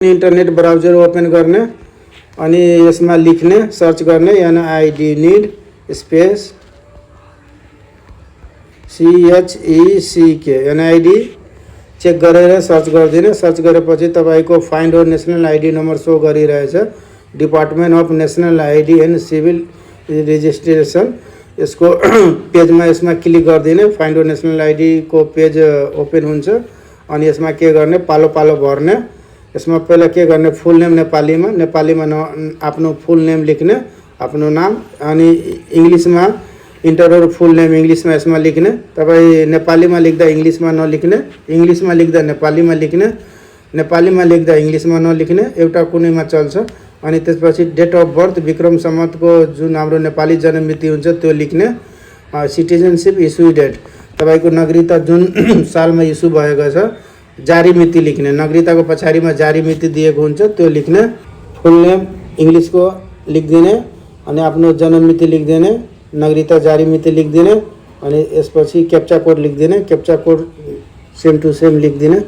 Internet browser open गर्ने अनि यसमा लेख्ने सर्च गर्ने NID NID space CHECK NID check गरेर सर्च गरिदिने। सर्च गरेपछि तपाईको find your national ID number सो गरिरहेछ। Department of national ID and civil registration यसको पेजमा यसमा क्लिक गरिदिने। फाइन्ड योर नेशनल आईडी को पेज ओपन हुन्छ अनि यसमा के गर्ने पालो पालो भर्ने। यसमा पहिला के गर्ने फुल नेम नेपालीमा आफ्नो फुल नेम लेख्ने आफ्नो नाम अनि इंग्लिशमा इन्टर और फुल नेम इंग्लिशमा यसमा लेख्ने। तपाई नेपालीमा लेख्दा इंग्लिशमा नलेख्ने, इंग्लिशमा लेख्दा नेपालीमा लेख्ने, नेपालीमा लेख्दा इंग्लिशमा नलेख्ने, एउटा कुनैमा चल्छ। अनि त्यसपछि डेट अफ बर्थ विक्रम सम्वतको जुन हाम्रो नेपाली जन्म मिति हुन्छ त्यो लेख्ने। सिटिजनशिप इस्यु डेट तपाईको नागरिकता जुन सालमा इस्यु भएको छ जारी मिति लेख्ने। नागरिकताको पछाडीमा जारी मिति दिएको हुन्छ त्यो लेख्ने। फुल नेम इंग्लिशको लेखिदिने अनि आफ्नो जन्म मिति लेखिदिने, नागरिकता जारी मिति लेखिदिने अनि यसपछि क्याप्चा कोड लेखिदिने। Captcha code same to same लेखिदिने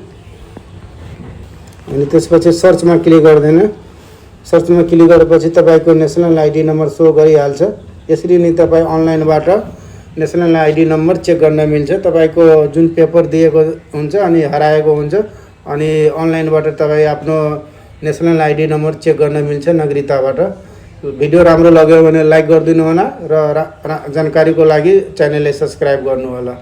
अनि त्यसपछि सर्चमा क्लिक गरिदिने। सर्चमा क्लिक गरेपछि तपाईको नेशनल आईडी नम्बर सो गरिहाल्छ। यसरी नै तपाई अनलाइनबाट नेशनल आईडी नम्बर चेक गर्न मिल्छ। तपाईको जुन पेपर दिएको हुन्छ अनि हराएको हुन्छ अनि अनलाइनबाट तपाई आफ्नो नेशनल आईडी नम्बर चेक गर्न मिल्छ नागरिकताबाट। भिडियो राम्रो लाग्यो भने लाइक गरिदिनु होला र जानकारीको लागि च्यानललाई सब्स्क्राइब गर्नु होला।